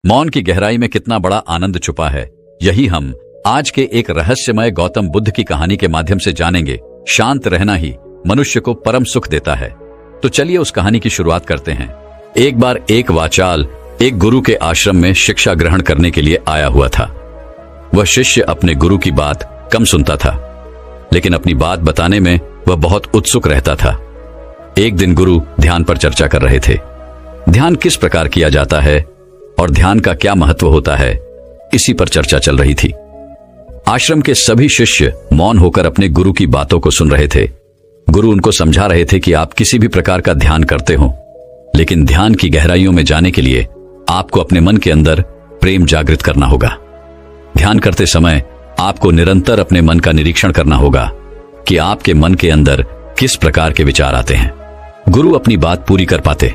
मौन की गहराई में कितना बड़ा आनंद छुपा है, यही हम आज के एक रहस्यमय गौतम बुद्ध की कहानी के माध्यम से जानेंगे। शांत रहना ही मनुष्य को परम सुख देता है। तो चलिए उस कहानी की शुरुआत करते हैं। एक बार एक वाचाल एक गुरु के आश्रम में शिक्षा ग्रहण करने के लिए आया हुआ था। वह शिष्य अपने गुरु की बात कम सुनता था, लेकिन अपनी बात बताने में वह बहुत उत्सुक रहता था। एक दिन गुरु ध्यान पर चर्चा कर रहे थे। ध्यान किस प्रकार किया जाता है और ध्यान का क्या महत्व होता है, इसी पर चर्चा चल रही थी। आश्रम के सभी शिष्य मौन होकर अपने गुरु की बातों को सुन रहे थे। गुरु उनको समझा रहे थे कि आप किसी भी प्रकार का ध्यान करते हो, लेकिन ध्यान की गहराइयों में जाने के लिए आपको अपने मन के अंदर प्रेम जागृत करना होगा। ध्यान करते समय आपको निरंतर अपने मन का निरीक्षण करना होगा कि आपके मन के अंदर किस प्रकार के विचार आते हैं। गुरु अपनी बात पूरी कर पाते,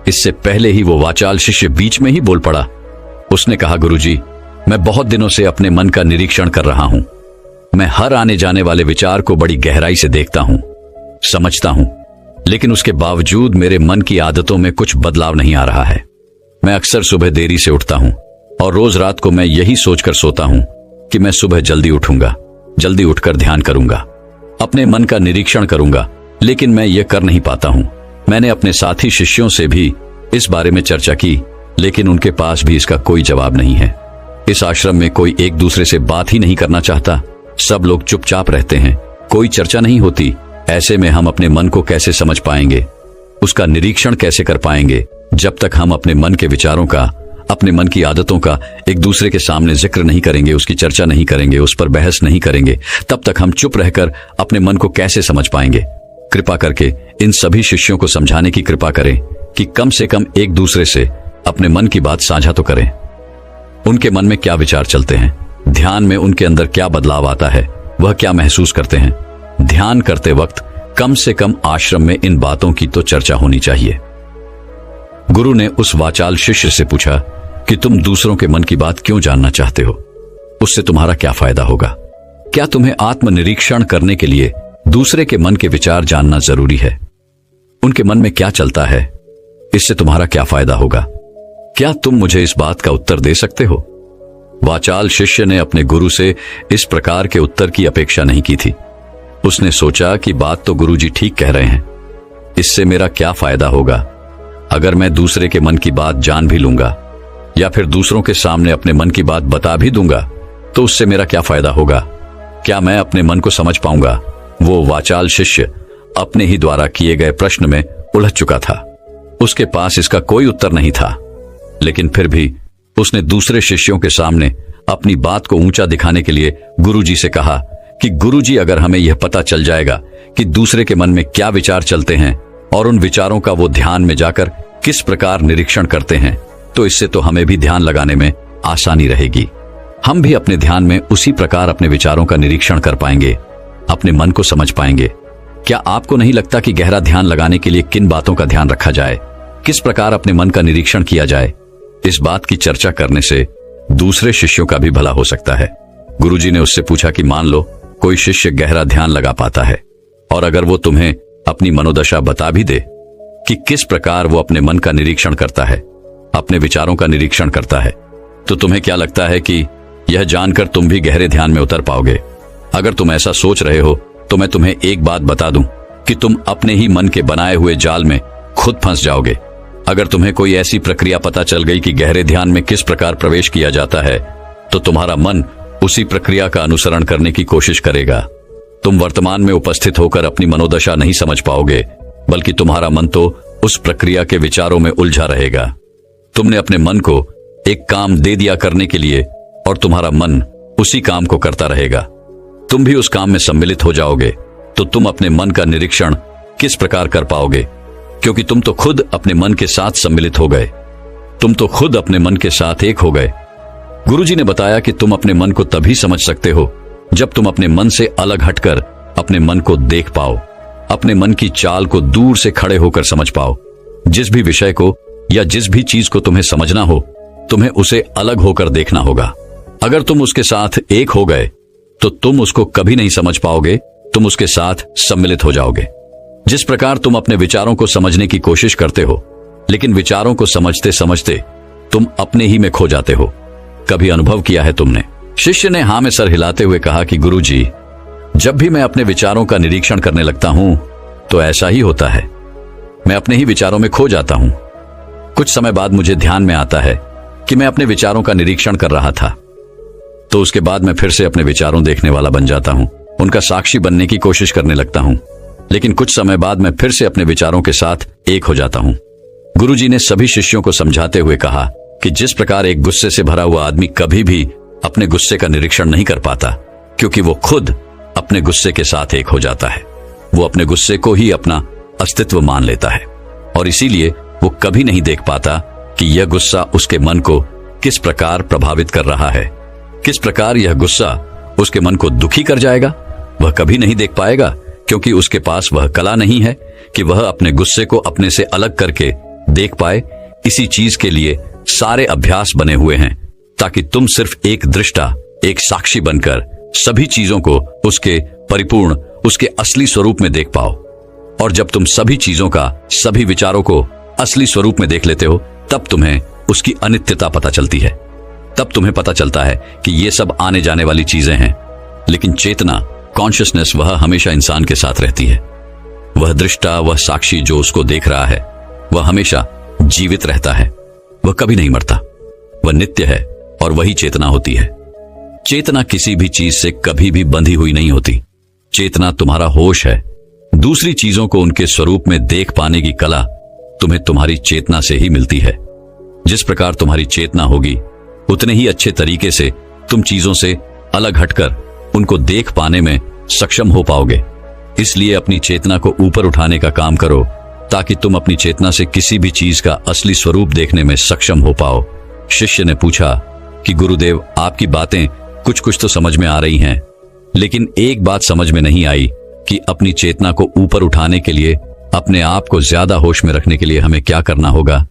इससे पहले ही वो वाचाल शिष्य बीच में ही बोल पड़ा। उसने कहा, गुरुजी, मैं बहुत दिनों से अपने मन का निरीक्षण कर रहा हूं। मैं हर आने जाने वाले विचार को बड़ी गहराई से देखता हूं, समझता हूं, लेकिन उसके बावजूद मेरे मन की आदतों में कुछ बदलाव नहीं आ रहा है। मैं अक्सर सुबह देरी से उठता हूं और रोज रात को मैं यही सोचकर सोता हूं कि मैं सुबह जल्दी उठूंगा, जल्दी उठकर ध्यान करूंगा, अपने मन का निरीक्षण करूंगा, लेकिन मैं ये कर नहीं पाता हूं। मैंने अपने साथी शिष्यों से भी इस बारे में चर्चा की, लेकिन उनके पास भी इसका कोई जवाब नहीं है। इस आश्रम में कोई एक दूसरे से बात ही नहीं करना चाहता। सब लोग चुपचाप रहते हैं, कोई चर्चा नहीं होती। ऐसे में हम अपने मन को कैसे समझ पाएंगे, उसका निरीक्षण कैसे कर पाएंगे, जब तक हम अपने मन के विचारों का, अपने मन की आदतों का एक दूसरे के सामने जिक्र नहीं करेंगे, उसकी चर्चा नहीं करेंगे, उस पर बहस नहीं करेंगे, तब तक हम चुप रहकर अपने मन को कैसे समझ पाएंगे। कृपा करके इन सभी शिष्यों को समझाने की कृपा करें कि कम से कम एक दूसरे से अपने मन की बात साझा तो करें। उनके मन में क्या विचार चलते हैं, ध्यान में उनके अंदर क्या बदलाव आता है, वह क्या महसूस करते हैं। ध्यान करते वक्त कम से कम आश्रम में इन बातों की तो चर्चा होनी चाहिए। गुरु ने उस वाचाल शिष्य से पूछा कि तुम दूसरों के मन की बात क्यों जानना चाहते हो, उससे तुम्हारा क्या फायदा होगा। क्या तुम्हें आत्मनिरीक्षण करने के लिए दूसरे के मन के विचार जानना जरूरी है? उनके मन में क्या चलता है, इससे तुम्हारा क्या फायदा होगा? क्या तुम मुझे इस बात का उत्तर दे सकते हो? वाचाल शिष्य ने अपने गुरु से इस प्रकार के उत्तर की अपेक्षा नहीं की थी। उसने सोचा कि बात तो गुरुजी ठीक कह रहे हैं, इससे मेरा क्या फायदा होगा। अगर मैं दूसरे के मन की बात जान भी लूंगा या फिर दूसरों के सामने अपने मन की बात बता भी दूंगा, तो उससे मेरा क्या फायदा होगा? क्या मैं अपने मन को समझ पाऊंगा? वो वाचाल शिष्य अपने ही द्वारा किए गए प्रश्न में उलझ चुका था। उसके पास इसका कोई उत्तर नहीं था, लेकिन फिर भी उसने दूसरे शिष्यों के सामने अपनी बात को ऊंचा दिखाने के लिए गुरुजी से कहा कि गुरुजी, अगर हमें यह पता चल जाएगा कि दूसरे के मन में क्या विचार चलते हैं और उन विचारों का वो ध्यान में जाकर किस प्रकार निरीक्षण करते हैं, तो इससे तो हमें भी ध्यान लगाने में आसानी रहेगी। हम भी अपने ध्यान में उसी प्रकार अपने विचारों का निरीक्षण कर पाएंगे, अपने मन को समझ पाएंगे। क्या आपको नहीं लगता कि गहरा ध्यान लगाने के लिए किन बातों का ध्यान रखा जाए, किस प्रकार अपने मन का निरीक्षण किया जाए? इस बात की चर्चा करने से दूसरे शिष्यों का भी भला हो सकता है। गुरुजी ने उससे पूछा कि मान लो कोई शिष्य गहरा ध्यान लगा पाता है और अगर वो तुम्हें अपनी मनोदशा बता भी दे कि किस प्रकार वो अपने मन का निरीक्षण करता है, अपने विचारों का निरीक्षण करता है, तो तुम्हें क्या लगता है कि यह जानकर तुम भी गहरे ध्यान में उतर पाओगे? अगर तुम ऐसा सोच रहे हो तो मैं तुम्हें एक बात बता दूं कि तुम अपने ही मन के बनाए हुए जाल में खुद फंस जाओगे। अगर तुम्हें कोई ऐसी प्रक्रिया पता चल गई कि गहरे ध्यान में किस प्रकार प्रवेश किया जाता है, तो तुम्हारा मन उसी प्रक्रिया का अनुसरण करने की कोशिश करेगा। तुम वर्तमान में उपस्थित होकर अपनी मनोदशा नहीं समझ पाओगे, बल्कि तुम्हारा मन तो उस प्रक्रिया के विचारों में उलझा रहेगा। तुमने अपने मन को एक काम दे दिया करने के लिए और तुम्हारा मन उसी काम को करता रहेगा। तुम भी उस काम में सम्मिलित हो जाओगे, तो तुम अपने मन का निरीक्षण किस प्रकार कर पाओगे? क्योंकि तुम तो खुद अपने मन के साथ सम्मिलित हो गए, तुम तो खुद अपने मन के साथ एक हो गए। गुरुजी ने बताया कि तुम अपने मन को तभी समझ सकते हो जब तुम अपने मन से अलग हटकर अपने मन को देख पाओ, अपने मन की चाल को दूर से खड़े होकर समझ पाओ। जिस भी विषय को या जिस भी चीज को तुम्हें समझना हो, तुम्हें उसे अलग होकर देखना होगा। अगर तुम उसके साथ एक हो गए तो तुम उसको कभी नहीं समझ पाओगे, तुम उसके साथ सम्मिलित हो जाओगे। जिस प्रकार तुम अपने विचारों को समझने की कोशिश करते हो, लेकिन विचारों को समझते समझते तुम अपने ही में खो जाते हो। कभी अनुभव किया है तुमने? शिष्य ने हाँ में सर हिलाते हुए कहा कि गुरुजी, जब भी मैं अपने विचारों का निरीक्षण करने लगता हूं तो ऐसा ही होता है। मैं अपने ही विचारों में खो जाता हूं। कुछ समय बाद मुझे ध्यान में आता है कि मैं अपने विचारों का निरीक्षण कर रहा था, तो उसके बाद मैं फिर से अपने विचारों देखने वाला बन जाता हूं, उनका साक्षी बनने की कोशिश करने लगता हूं। लेकिन कुछ समय बाद मैं फिर से अपने विचारों के साथ एक हो जाता हूं। गुरुजी ने सभी शिष्यों को समझाते हुए कहा कि जिस प्रकार एक गुस्से से भरा हुआ आदमी कभी भी अपने गुस्से का निरीक्षण नहीं कर पाता, क्योंकि वो खुद अपने गुस्से के साथ एक हो जाता है। वो अपने गुस्से को ही अपना अस्तित्व मान लेता है और इसीलिए वो कभी नहीं देख पाता कि यह गुस्सा उसके मन को किस प्रकार प्रभावित कर रहा है, किस प्रकार यह गुस्सा उसके मन को दुखी कर जाएगा। वह कभी नहीं देख पाएगा, क्योंकि उसके पास वह कला नहीं है कि वह अपने गुस्से को अपने से अलग करके देख पाए। इसी चीज के लिए सारे अभ्यास बने हुए हैं, ताकि तुम सिर्फ एक दृष्टा, एक साक्षी बनकर सभी चीजों को उसके परिपूर्ण, उसके असली स्वरूप में देख पाओ। और जब तुम सभी चीजों का, सभी विचारों को असली स्वरूप में देख लेते हो, तब तुम्हें उसकी अनित्यता पता चलती है। तब तुम्हें पता चलता है कि ये सब आने जाने वाली चीजें हैं, लेकिन चेतना, कॉन्शियसनेस, वह हमेशा इंसान के साथ रहती है। वह दृष्टा, वह साक्षी जो उसको देख रहा है, वह हमेशा जीवित रहता है। वह कभी नहीं मरता, वह नित्य है और वही चेतना होती है। चेतना किसी भी चीज से कभी भी बंधी हुई नहीं होती। चेतना तुम्हारा होश है। दूसरी चीजों को उनके स्वरूप में देख पाने की कला तुम्हें तुम्हारी चेतना से ही मिलती है। जिस प्रकार तुम्हारी चेतना होगी, उतने ही अच्छे तरीके से तुम चीजों से अलग हटकर उनको देख पाने में सक्षम हो पाओगे। इसलिए अपनी चेतना को ऊपर उठाने का काम करो, ताकि तुम अपनी चेतना से किसी भी चीज का असली स्वरूप देखने में सक्षम हो पाओ। शिष्य ने पूछा कि गुरुदेव, आपकी बातें कुछ कुछ तो समझ में आ रही हैं, लेकिन एक बात समझ में नहीं आई कि अपनी चेतना को ऊपर उठाने के लिए, अपने आप को ज्यादा होश में रखने के लिए हमें क्या करना होगा।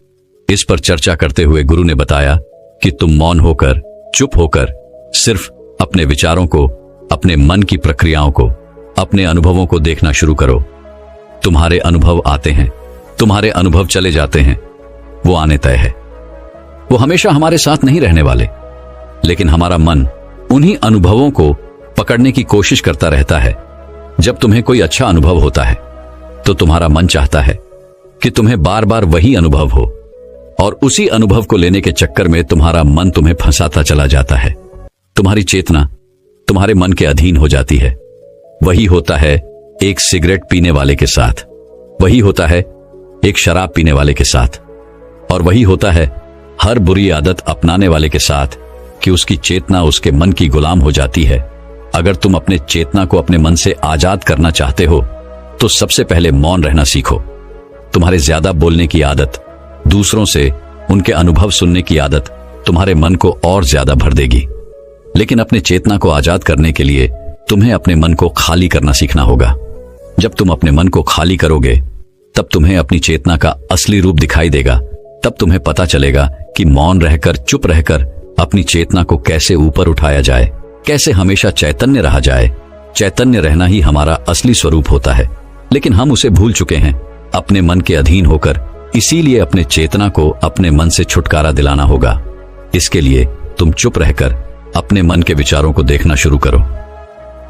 इस पर चर्चा करते हुए गुरु ने बताया कि तुम मौन होकर, चुप होकर सिर्फ अपने विचारों को, अपने मन की प्रक्रियाओं को, अपने अनुभवों को देखना शुरू करो। तुम्हारे अनुभव आते हैं, तुम्हारे अनुभव चले जाते हैं, वो आने तय है। वो हमेशा हमारे साथ नहीं रहने वाले, लेकिन हमारा मन उन्हीं अनुभवों को पकड़ने की कोशिश करता रहता है। जब तुम्हें कोई अच्छा अनुभव होता है तो तुम्हारा मन चाहता है कि तुम्हें बार बार वही अनुभव हो, और उसी अनुभव को लेने के चक्कर में तुम्हारा मन तुम्हें फंसाता चला जाता है। तुम्हारी चेतना तुम्हारे मन के अधीन हो जाती है। वही होता है एक सिगरेट पीने वाले के साथ, वही होता है एक शराब पीने वाले के साथ, और वही होता है हर बुरी आदत अपनाने वाले के साथ, कि उसकी चेतना उसके मन की गुलाम हो जाती है। अगर तुम अपने चेतना को अपने मन से आजाद करना चाहते हो तो सबसे पहले मौन रहना सीखो। तुम्हारे ज्यादा बोलने की आदत, दूसरों से उनके अनुभव सुनने की आदत तुम्हारे मन को और ज्यादा भर देगी। लेकिन अपने चेतना को आजाद करने के लिए तुम्हें अपने मन को खाली करना सीखना होगा। जब तुम अपने मन को खाली करोगे, तब तुम्हें अपनी चेतना का असली रूप दिखाई देगा। तब तुम्हें पता चलेगा कि मौन रहकर, चुप रहकर अपनी चेतना को कैसे ऊपर उठाया जाए, कैसे हमेशा चैतन्य रहा जाए। चैतन्य रहना ही हमारा असली स्वरूप होता है, लेकिन हम उसे भूल चुके हैं अपने मन के अधीन होकर। इसीलिए अपने चेतना को अपने मन से छुटकारा दिलाना होगा। इसके लिए तुम चुप रहकर अपने मन के विचारों को देखना शुरू करो,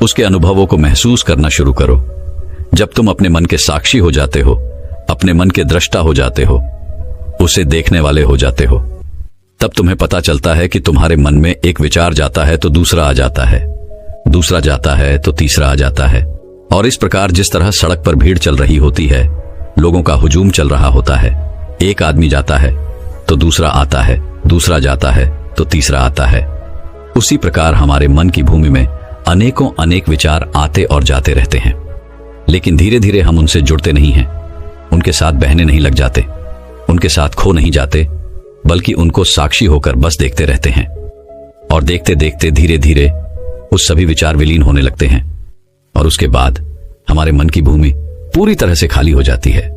उसके अनुभवों को महसूस करना शुरू करो। जब तुम अपने मन के साक्षी हो जाते हो, अपने मन के दृष्टा हो जाते हो, उसे देखने वाले हो जाते हो, तब तुम्हें पता चलता है कि तुम्हारे मन में एक विचार जाता है तो दूसरा आ जाता है, दूसरा जाता है तो तीसरा आ जाता है। और इस प्रकार जिस तरह सड़क पर भीड़ चल रही होती है, लोगों का हुजूम चल रहा होता है, एक आदमी जाता है तो दूसरा आता है, दूसरा जाता है तो तीसरा आता है। उसी प्रकार हमारे मन की भूमि में अनेकों अनेक विचार आते और जाते रहते हैं, लेकिन धीरे धीरे हम उनसे जुड़ते नहीं हैं, उनके साथ बहने नहीं लग जाते, उनके साथ खो नहीं जाते, बल्कि उनको साक्षी होकर बस देखते रहते हैं। और देखते देखते धीरे धीरे उस सभी विचार विलीन होने लगते हैं, और उसके बाद हमारे मन की भूमि पूरी तरह से खाली हो जाती है।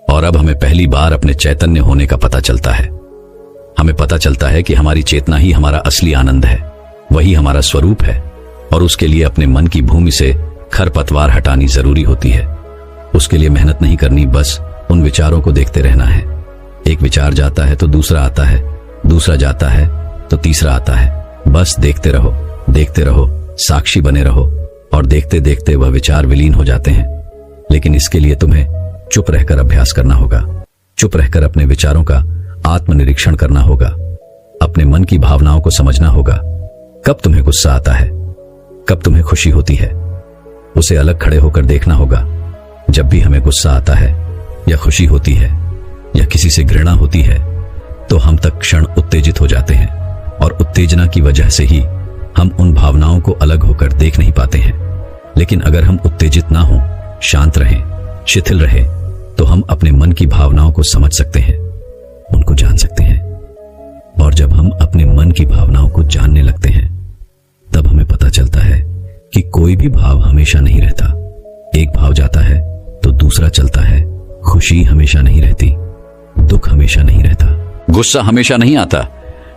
और अब हमें पहली बार अपने चैतन्य होने का पता चलता है। हमें पता चलता है कि हमारी चेतना ही हमारा असली आनंद है, वही हमारा स्वरूप है, और उसके लिए अपने मन की भूमि से खरपतवार हटानी जरूरी होती है। उसके लिए मेहनत नहीं करनी, बस उन विचारों को देखते रहना है। एक विचार जाता है तो दूसरा आता है, दूसरा जाता है तो तीसरा आता है। बस देखते रहो, साक्षी बने रहो और देखते देखते वह विचार विलीन हो जाते हैं। लेकिन इसके लिए तुम्हें चुप रहकर अभ्यास करना होगा। चुप रहकर अपने विचारों का आत्मनिरीक्षण करना होगा। अपने मन की भावनाओं को समझना होगा। कब तुम्हें गुस्सा आता है, कब तुम्हें खुशी होती है, उसे अलग खड़े होकर देखना होगा। जब भी हमें गुस्सा आता है या खुशी होती है या किसी से घृणा होती है तो हम तत्क्षण उत्तेजित हो जाते हैं और उत्तेजना की वजह से ही हम उन भावनाओं को अलग होकर देख नहीं पाते हैं। लेकिन अगर हम उत्तेजित ना हों, शांत रहें, शिथिल रहें, तो हम अपने मन की भावनाओं को समझ सकते हैं, उनको जान सकते हैं। और जब हम अपने मन की भावनाओं को जानने लगते हैं तब हमें पता चलता है कि कोई भी भाव हमेशा नहीं रहता। एक भाव जाता है तो दूसरा चलता है। खुशी हमेशा नहीं रहती, दुख हमेशा नहीं रहता, गुस्सा हमेशा नहीं आता।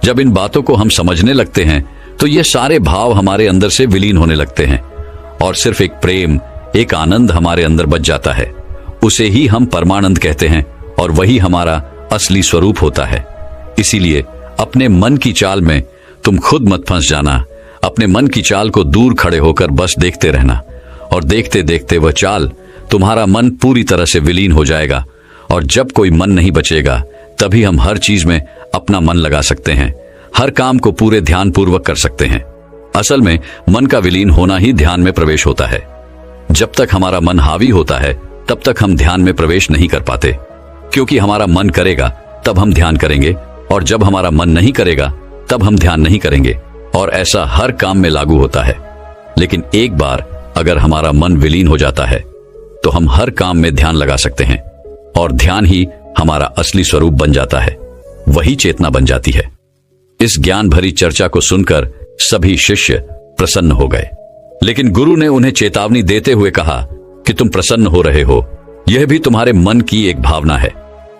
जब इन बातों को हम समझने लगते हैं तो ये सारे भाव हमारे अंदर से विलीन होने लगते हैं और सिर्फ एक प्रेम, एक आनंद हमारे अंदर बच जाता है। उसे ही हम परमानंद कहते हैं और वही हमारा असली स्वरूप होता है। इसीलिए अपने मन की चाल में तुम खुद मत फंस जाना। अपने मन की चाल को दूर खड़े होकर बस देखते रहना और देखते देखते वह चाल, तुम्हारा मन पूरी तरह से विलीन हो जाएगा। और जब कोई मन नहीं बचेगा तभी हम हर चीज में अपना मन लगा सकते हैं, हर काम को पूरे ध्यान पूर्वक कर सकते हैं। असल में मन का विलीन होना ही ध्यान में प्रवेश होता है। जब तक हमारा मन हावी होता है तब तक हम ध्यान में प्रवेश नहीं कर पाते, क्योंकि हमारा मन करेगा तब हम ध्यान करेंगे और जब हमारा मन नहीं करेगा तब हम ध्यान नहीं करेंगे। और ऐसा हर काम में लागू होता है। लेकिन एक बार अगर हमारा मन विलीन हो जाता है तो हम हर काम में ध्यान लगा सकते हैं और ध्यान ही हमारा असली स्वरूप बन जाता है, वही चेतना बन जाती है। इस ज्ञान भरी चर्चा को सुनकर सभी शिष्य प्रसन्न हो गए। लेकिन गुरु ने उन्हें चेतावनी देते हुए कहा कि तुम प्रसन्न हो रहे हो, यह भी तुम्हारे मन की एक भावना है।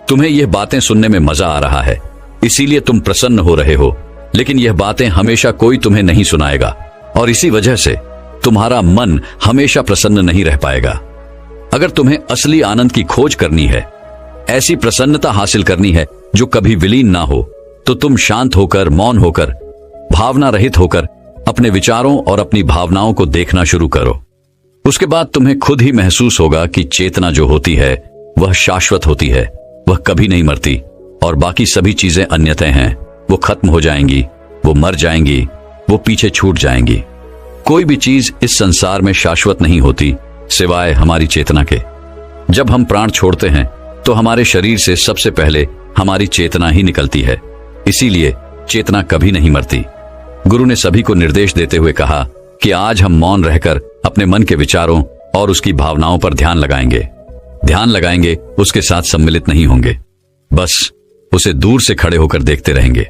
तुम्हें यह बातें सुनने में मजा आ रहा है, इसीलिए तुम प्रसन्न हो रहे हो। लेकिन यह बातें हमेशा कोई तुम्हें नहीं सुनाएगा और इसी वजह से तुम्हारा मन हमेशा प्रसन्न नहीं रह पाएगा। अगर तुम्हें असली आनंद की खोज करनी है, ऐसी प्रसन्नता हासिल करनी है जो कभी विलीन ना हो, तो तुम शांत होकर, मौन होकर, भावना रहित होकर अपने विचारों और अपनी भावनाओं को देखना शुरू करो। उसके बाद तुम्हें खुद ही महसूस होगा कि चेतना जो होती है वह शाश्वत होती है, वह कभी नहीं मरती और बाकी सभी चीजें अन्यथा हैं। वो खत्म हो जाएंगी, वो मर जाएंगी, वो पीछे छूट जाएंगी। कोई भी चीज इस संसार में शाश्वत नहीं होती सिवाय हमारी चेतना के। जब हम प्राण छोड़ते हैं तो हमारे शरीर से सबसे पहले हमारी चेतना ही निकलती है, इसीलिए चेतना कभी नहीं मरती। गुरु ने सभी को निर्देश देते हुए कहा कि आज हम मौन रहकर अपने मन के विचारों और उसकी भावनाओं पर ध्यान लगाएंगे, उसके साथ सम्मिलित नहीं होंगे, बस उसे दूर से खड़े होकर देखते रहेंगे।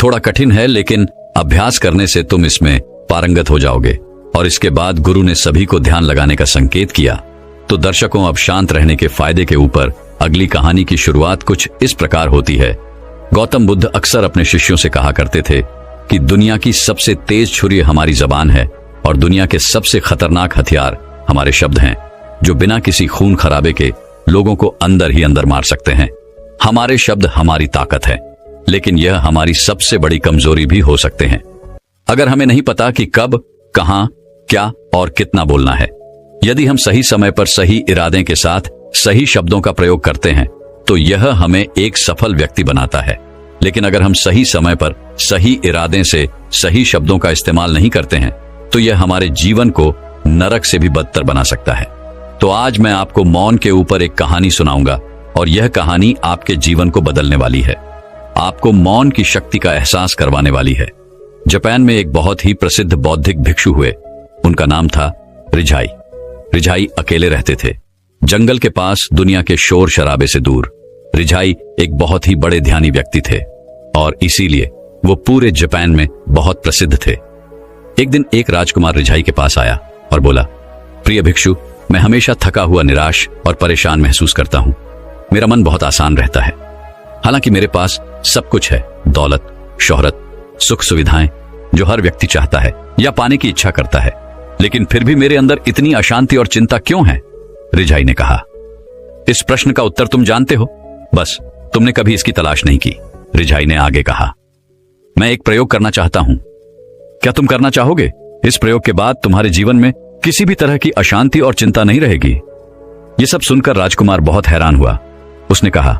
थोड़ा कठिन है, लेकिन अभ्यास करने से तुम इसमें पारंगत हो जाओगे। और इसके बाद गुरु ने सभी को ध्यान लगाने का संकेत किया। तो दर्शकों, अब शांत रहने के फायदे के ऊपर अगली कहानी की शुरुआत कुछ इस प्रकार होती है। गौतम बुद्ध अक्सर अपने शिष्यों से कहा करते थे कि दुनिया की सबसे तेज छुरी हमारी जबान है और दुनिया के सबसे खतरनाक हथियार हमारे शब्द हैं, जो बिना किसी खून खराबे के लोगों को अंदर ही अंदर मार सकते हैं। हमारे शब्द हमारी ताकत है, लेकिन यह हमारी सबसे बड़ी कमजोरी भी हो सकते हैं। अगर हमें नहीं पता कि कब, कहां, क्या और कितना बोलना है, यदि हम सही समय पर सही इरादे के साथ सही शब्दों का प्रयोग करते हैं तो यह हमें एक सफल व्यक्ति बनाता है। लेकिन अगर हम सही समय पर सही इरादे से सही शब्दों का इस्तेमाल नहीं करते हैं तो यह हमारे जीवन को नरक से भी बदतर बना सकता है। तो आज मैं आपको मौन के ऊपर एक कहानी सुनाऊंगा और यह कहानी आपके जीवन को बदलने वाली है, आपको मौन की शक्ति का एहसास करवाने वाली है। जापान में एक बहुत ही प्रसिद्ध बौद्धिक भिक्षु हुए। उनका नाम था रिझाई। रिझाई अकेले रहते थे, जंगल के पास, दुनिया के शोर शराबे से दूर। रिझाई एक बहुत ही बड़े ध्यानी व्यक्ति थे और इसीलिए वो पूरे जापान में बहुत प्रसिद्ध थे। एक दिन एक राजकुमार रिझाई के पास आया और बोला, प्रिय भिक्षु, मैं हमेशा थका हुआ, निराश और परेशान महसूस करता हूं। मेरा मन बहुत आसान रहता है। हालांकि मेरे पास सब कुछ है, दौलत, शोहरत, सुख सुविधाएं जो हर व्यक्ति चाहता है या पाने की इच्छा करता है, लेकिन फिर भी मेरे अंदर इतनी अशांति और चिंता क्यों है? रिझाई ने कहा, इस प्रश्न का उत्तर तुम जानते हो, बस तुमने कभी इसकी तलाश नहीं की। रिझाई ने आगे कहा, मैं एक प्रयोग करना चाहता हूं। क्या तुम करना चाहोगे? इस प्रयोग के बाद तुम्हारे जीवन में किसी भी तरह की अशांति और चिंता नहीं रहेगी। यह सब सुनकर राजकुमार बहुत हैरान हुआ। उसने कहा,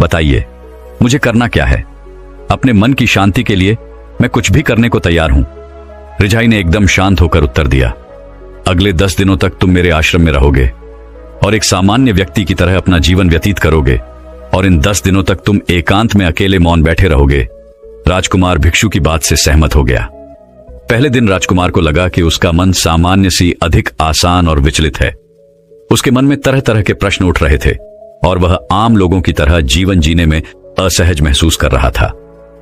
बताइए, मुझे करना क्या है? अपने मन की शांति के लिए मैं कुछ भी करने को तैयार हूं। रिझाई ने एकदम शांत होकर उत्तर दिया, अगले 10 दिनों तक तुम मेरे आश्रम में रहोगे और एक सामान्य व्यक्ति की तरह अपना जीवन व्यतीत करोगे, और इन 10 दिनों तक तुम एकांत में अकेले मौन बैठे रहोगे। राजकुमार भिक्षु की बात से सहमत हो गया। पहले दिन राजकुमार को लगा कि उसका मन सामान्य सी अधिक आसान और विचलित है। उसके मन में तरह तरह के प्रश्न उठ रहे थे और वह आम लोगों की तरह जीवन जीने में असहज महसूस कर रहा था।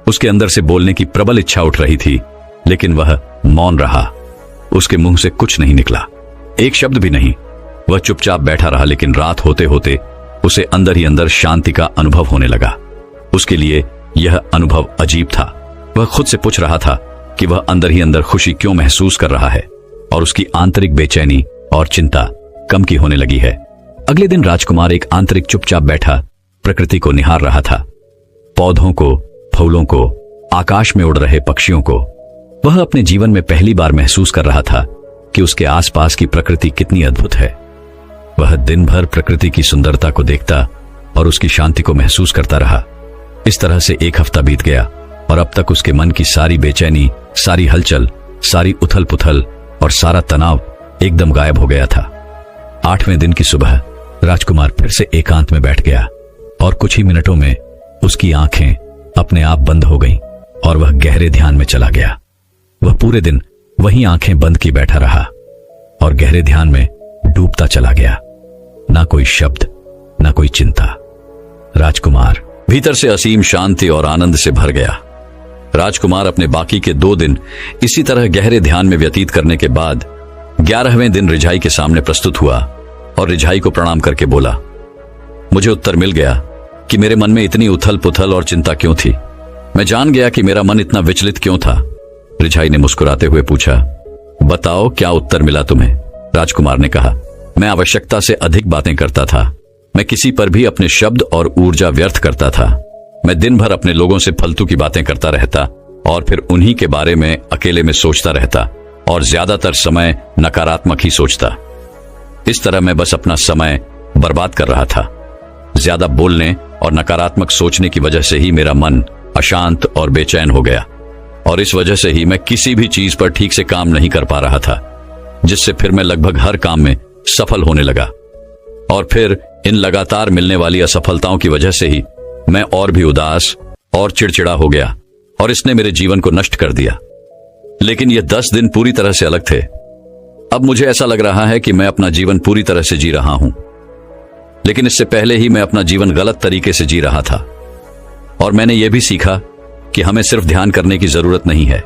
उसके अंदर से बोलने की प्रबल इच्छा उठ रही थी, लेकिन वह मौन रहा। उसके मुंह से कुछ नहीं निकला, एक शब्द भी नहीं। वह चुपचाप बैठा रहा, लेकिन रात होते होते उसे अंदर ही अंदर शांति का अनुभव होने लगा। उसके लिए यह अनुभव अजीब था। वह खुद से पूछ रहा था कि वह अंदर ही अंदर खुशी क्यों महसूस कर रहा है, और उसकी आंतरिक बेचैनी और चिंता कम की होने लगी है। अगले दिन राजकुमार एक आंतरिक चुपचाप बैठा प्रकृति को निहार रहा था। पौधों को, फूलों को, आकाश में उड़ रहे पक्षियों को। वह अपने जीवन में पहली बार महसूस कर रहा था कि उसके आसपास की प्रकृति कितनी अद्भुत है। वह दिन भर प्रकृति की सुंदरता को देखता और उसकी शांति को महसूस करता रहा। इस तरह से एक हफ्ता बीत गया और अब तक उसके मन की सारी बेचैनी, सारी हलचल, सारी उथल पुथल और सारा तनाव एकदम गायब हो गया था। 8वें दिन की सुबह राजकुमार फिर से एकांत में बैठ गया और कुछ ही मिनटों में उसकी आंखें अपने आप बंद हो गईं और वह गहरे ध्यान में चला गया। वह पूरे दिन वहीं आंखें बंद की बैठा रहा और गहरे ध्यान में डूबता चला गया। ना कोई शब्द, ना कोई चिंता। राजकुमार भीतर से असीम शांति और आनंद से भर गया। राजकुमार अपने बाकी के 2 दिन इसी तरह गहरे ध्यान में व्यतीत करने के बाद 11वें दिन रिझाई के सामने प्रस्तुत हुआ और रिझाई को प्रणाम करके बोला, मुझे उत्तर मिल गया कि मेरे मन में इतनी उथल पुथल और चिंता क्यों थी। मैं जान गया कि मेरा मन इतना विचलित क्यों था। रिझाई ने मुस्कुराते हुए पूछा, बताओ क्या उत्तर मिला तुम्हें? राजकुमार ने कहा, मैं आवश्यकता से अधिक बातें करता था। मैं किसी पर भी अपने शब्द और ऊर्जा व्यर्थ करता था। मैं दिन भर अपने लोगों से फालतू की बातें करता रहता और फिर उन्हीं के बारे में अकेले में सोचता रहता और ज्यादातर समय नकारात्मक ही सोचता। इस तरह मैं बस अपना समय बर्बाद कर रहा था। ज्यादा बोलने और नकारात्मक सोचने की वजह से ही मेरा मन अशांत और बेचैन हो गया, और इस वजह से ही मैं किसी भी चीज पर ठीक से काम नहीं कर पा रहा था, जिससे फिर मैं लगभग हर काम में सफल होने लगा। और फिर इन लगातार मिलने वाली असफलताओं की वजह से ही मैं और भी उदास और चिड़चिड़ा हो गया और इसने मेरे जीवन को नष्ट कर दिया। लेकिन ये 10 दिन पूरी तरह से अलग थे। अब मुझे ऐसा लग रहा है कि मैं अपना जीवन पूरी तरह से जी रहा हूं, लेकिन इससे पहले ही मैं अपना जीवन गलत तरीके से जी रहा था। और मैंने यह भी सीखा कि हमें सिर्फ ध्यान करने की जरूरत नहीं है।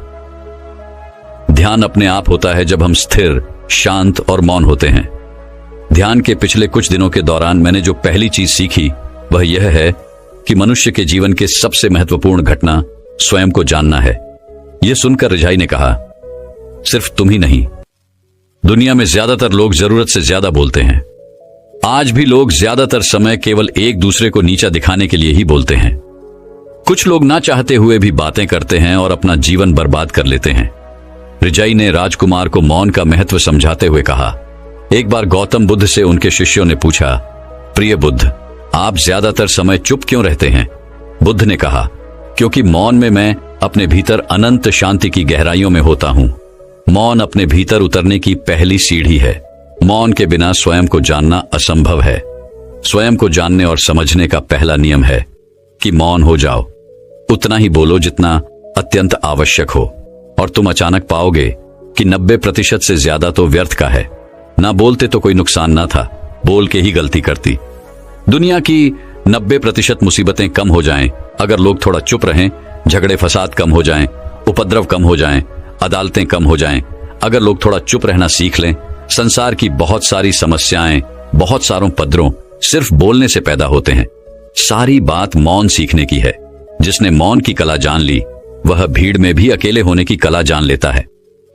ध्यान अपने आप होता है जब हम स्थिर, शांत और मौन होते हैं। ध्यान के पिछले कुछ दिनों के दौरान मैंने जो पहली चीज सीखी वह यह है कि मनुष्य के जीवन के सबसे महत्वपूर्ण घटना स्वयं को जानना है। यह सुनकर रिझाई ने कहा, सिर्फ तुम ही नहीं, दुनिया में ज्यादातर लोग जरूरत से ज्यादा बोलते हैं। आज भी लोग ज्यादातर समय केवल एक दूसरे को नीचा दिखाने के लिए ही बोलते हैं। कुछ लोग ना चाहते हुए भी बातें करते हैं और अपना जीवन बर्बाद कर लेते हैं। रिझाई ने राजकुमार को मौन का महत्व समझाते हुए कहा, एक बार गौतम बुद्ध से उनके शिष्यों ने पूछा, प्रिय बुद्ध, आप ज्यादातर समय चुप क्यों रहते हैं? बुद्ध ने कहा, क्योंकि मौन में मैं अपने भीतर अनंत शांति की गहराइयों में होता हूं। मौन अपने भीतर उतरने की पहली सीढ़ी है। मौन के बिना स्वयं को जानना असंभव है। स्वयं को जानने और समझने का पहला नियम है कि मौन हो जाओ। उतना ही बोलो जितना अत्यंत आवश्यक हो, और तुम अचानक पाओगे कि 90% से ज्यादा तो व्यर्थ का है। ना बोलते तो कोई नुकसान ना था, बोल के ही गलती करती। दुनिया की 90% मुसीबतें कम हो जाएं अगर लोग थोड़ा चुप रहें। झगड़े फसाद कम हो जाएं, उपद्रव कम हो जाएं, अदालतें कम हो जाएं। अगर लोग थोड़ा चुप रहना सीख लें, संसार की बहुत सारी समस्याएं बहुत सारों उपद्रवों सिर्फ बोलने से पैदा होते हैं। सारी बात मौन सीखने की है। जिसने मौन की कला जान ली वह भीड़ में भी अकेले होने की कला जान लेता है।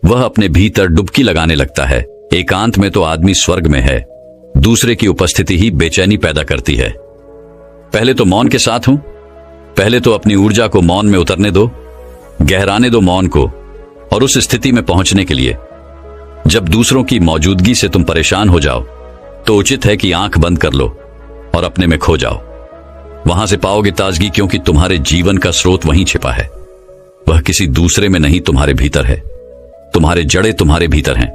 वह अपने भीतर डुबकी लगाने लगता है। एकांत में तो आदमी स्वर्ग में है। दूसरे की उपस्थिति ही बेचैनी पैदा करती है। पहले तो मौन के साथ हूं, पहले तो अपनी ऊर्जा को मौन में उतरने दो। गहराने दो मौन को, और उस स्थिति में पहुंचने के लिए जब दूसरों की मौजूदगी से तुम परेशान हो जाओ तो उचित है कि आंख बंद कर लो और अपने में खो जाओ। वहां से पाओगे ताजगी, क्योंकि तुम्हारे जीवन का स्रोत वहीं छिपा है। वह किसी दूसरे में नहीं, तुम्हारे भीतर है। तुम्हारे जड़ें तुम्हारे भीतर हैं।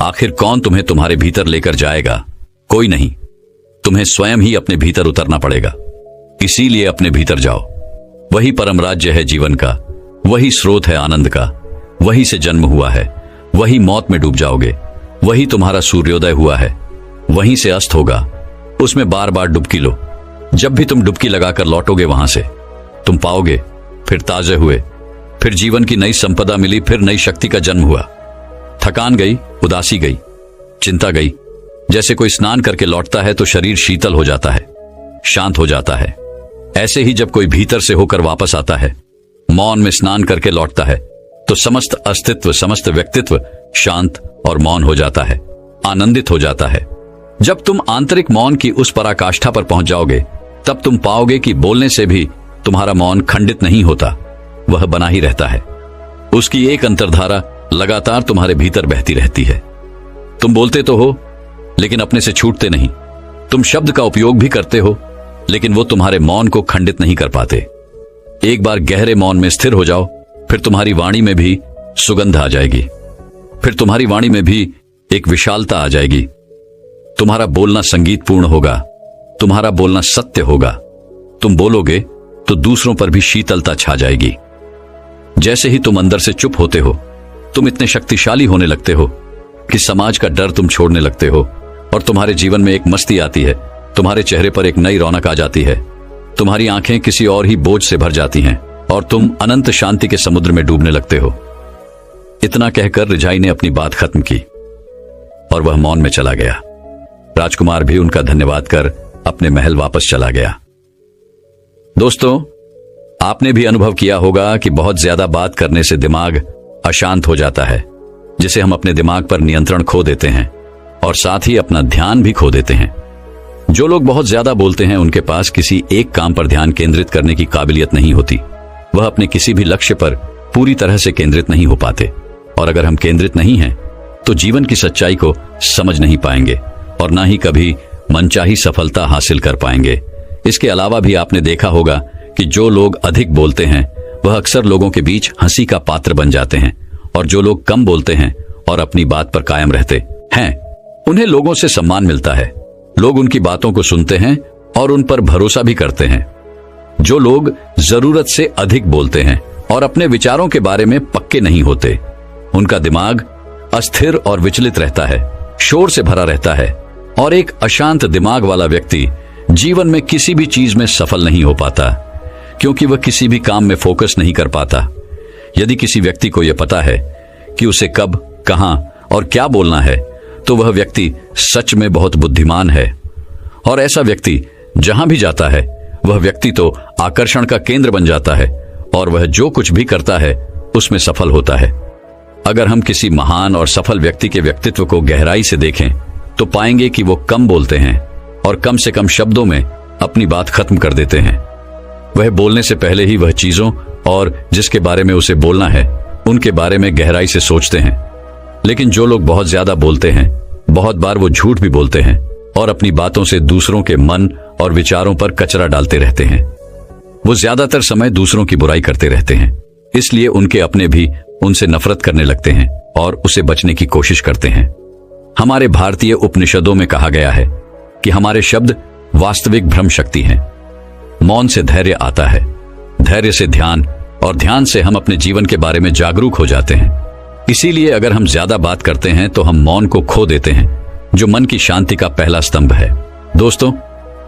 आखिर कौन तुम्हें तुम्हारे भीतर लेकर जाएगा? कोई नहीं। तुम्हें स्वयं ही अपने भीतर उतरना पड़ेगा। इसीलिए अपने भीतर जाओ। वही परम राज्य है जीवन का, वही स्रोत है आनंद का, वही से जन्म हुआ है, वही मौत में डूब जाओगे, वही तुम्हारा सूर्योदय हुआ है, वहीं से अस्त होगा। उसमें बार बार डुबकी लो। जब भी तुम डुबकी लगाकर लौटोगे वहां से तुम पाओगे फिर ताजे हुए, फिर जीवन की नई संपदा मिली, फिर नई शक्ति का जन्म हुआ। थकान गई, उदासी गई, चिंता गई। जैसे कोई स्नान करके लौटता है तो शरीर शीतल हो जाता है, शांत हो जाता है। ऐसे ही जब कोई भीतर से होकर वापस आता है, मौन में स्नान करके लौटता है, तो समस्त अस्तित्व, समस्त व्यक्तित्व शांत और मौन हो जाता है, आनंदित हो जाता है। जब तुम आंतरिक मौन की उस पराकाष्ठा पर पहुंच जाओगे तब तुम पाओगे कि बोलने से भी तुम्हारा मौन खंडित नहीं होता, वह बना ही रहता है। उसकी एक अंतर्धारा लगातार तुम्हारे भीतर बहती रहती है। तुम बोलते तो हो लेकिन अपने से छूटते नहीं। तुम शब्द का उपयोग भी करते हो लेकिन वो तुम्हारे मौन को खंडित नहीं कर पाते। एक बार गहरे मौन में स्थिर हो जाओ, फिर तुम्हारी वाणी में भी सुगंध आ जाएगी, फिर तुम्हारी वाणी में भी एक विशालता आ जाएगी। तुम्हारा बोलना संगीतपूर्ण होगा, तुम्हारा बोलना सत्य होगा। तुम बोलोगे तो दूसरों पर भी शीतलता छा जाएगी। जैसे ही तुम अंदर से चुप होते हो, तुम इतने शक्तिशाली होने लगते हो कि समाज का डर तुम छोड़ने लगते हो और तुम्हारे जीवन में एक मस्ती आती है। तुम्हारे चेहरे पर एक नई रौनक आ जाती है। तुम्हारी आंखें किसी और ही बोझ से भर जाती हैं और तुम अनंत शांति के समुद्र में डूबने लगते हो। इतना कहकर रिझाई ने अपनी बात खत्म की और वह मौन में चला गया। राजकुमार भी उनका धन्यवाद कर अपने महल वापस चला गया। दोस्तों, आपने भी अनुभव किया होगा कि बहुत ज्यादा बात करने से दिमाग अशांत हो जाता है, जिसे हम अपने दिमाग पर नियंत्रण खो देते हैं और साथ ही अपना ध्यान भी खो देते हैं। जो लोग बहुत ज्यादा बोलते हैं उनके पास किसी एक काम पर ध्यान केंद्रित करने की काबिलियत नहीं होती। वह अपने किसी भी लक्ष्य पर पूरी तरह से केंद्रित नहीं हो पाते, और अगर हम केंद्रित नहीं हैं तो जीवन की सच्चाई को समझ नहीं पाएंगे और ना ही कभी मनचाही सफलता हासिल कर पाएंगे। इसके अलावा भी आपने देखा होगा कि जो लोग अधिक बोलते हैं वह अक्सर लोगों के बीच हंसी का पात्र बन जाते हैं, और जो लोग कम बोलते हैं और अपनी बात पर कायम रहते हैं उन्हें लोगों से सम्मान मिलता है। लोग उनकी बातों को सुनते हैं और उन पर भरोसा भी करते हैं। जो लोग जरूरत से अधिक बोलते हैं और अपने विचारों के बारे में पक्के नहीं होते, उनका दिमाग अस्थिर और विचलित रहता है, शोर से भरा रहता है, और एक अशांत दिमाग वाला व्यक्ति जीवन में किसी भी चीज में सफल नहीं हो पाता, क्योंकि वह किसी भी काम में फोकस नहीं कर पाता। यदि किसी व्यक्ति को यह पता है कि उसे कब, कहां और क्या बोलना है, तो वह व्यक्ति सच में बहुत बुद्धिमान है। और ऐसा व्यक्ति जहां भी जाता है वह व्यक्ति तो आकर्षण का केंद्र बन जाता है और वह जो कुछ भी करता है उसमें सफल होता है। अगर हम किसी महान और सफल व्यक्ति के व्यक्तित्व को गहराई से देखें तो पाएंगे कि वो कम बोलते हैं और कम से कम शब्दों में अपनी बात खत्म कर देते हैं। वह बोलने से पहले ही वह चीजों और जिसके बारे में उसे बोलना है उनके बारे में गहराई से सोचते हैं। लेकिन जो लोग बहुत ज्यादा बोलते हैं, बहुत बार वो झूठ भी बोलते हैं और अपनी बातों से दूसरों के मन और विचारों पर कचरा डालते रहते हैं। वो ज्यादातर समय दूसरों की बुराई करते रहते हैं, इसलिए उनके अपने भी उनसे नफरत करने लगते हैं और उसे बचने की कोशिश करते हैं। हमारे भारतीय उपनिषदों में कहा गया है कि हमारे शब्द वास्तविक भ्रम शक्ति हैं। मौन से धैर्य आता है, धैर्य से ध्यान, और ध्यान से हम अपने जीवन के बारे में जागरूक हो जाते हैं। इसीलिए अगर हम ज्यादा बात करते हैं तो हम मौन को खो देते हैं, जो मन की शांति का पहला स्तंभ है। दोस्तों,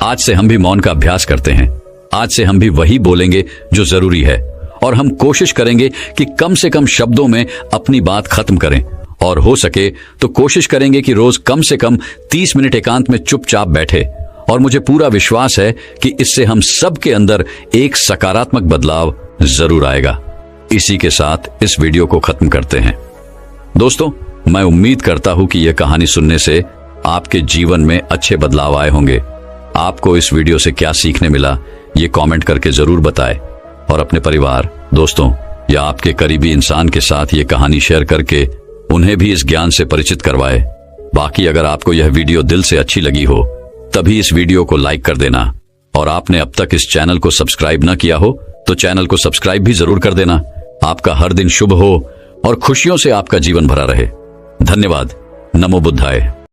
आज से हम भी मौन का अभ्यास करते हैं। आज से हम भी वही बोलेंगे जो जरूरी है, और हम कोशिश करेंगे कि कम से कम शब्दों में अपनी बात खत्म करें, और हो सके तो कोशिश करेंगे कि रोज कम से कम 30 मिनट एकांत में चुपचाप बैठे। और मुझे पूरा विश्वास है कि इससे हम सब के अंदर एक सकारात्मक बदलाव जरूर आएगा। इसी के साथ इस वीडियो को खत्म करते हैं। दोस्तों, मैं उम्मीद करता हूं कि यह कहानी सुनने से आपके जीवन में अच्छे बदलाव आए होंगे। आपको इस वीडियो से क्या सीखने मिला, ये कमेंट करके जरूर बताएं, और अपने परिवार, दोस्तों या आपके करीबी इंसान के साथ ये कहानी शेयर करके उन्हें भी इस ज्ञान से परिचित करवाए। बाकी अगर आपको यह वीडियो दिल से अच्छी लगी हो तभी इस वीडियो को लाइक कर देना, और आपने अब तक इस चैनल को सब्सक्राइब न किया हो तो चैनल को सब्सक्राइब भी जरूर कर देना। आपका हर दिन शुभ हो और खुशियों से आपका जीवन भरा रहे। धन्यवाद। नमो बुद्धाय।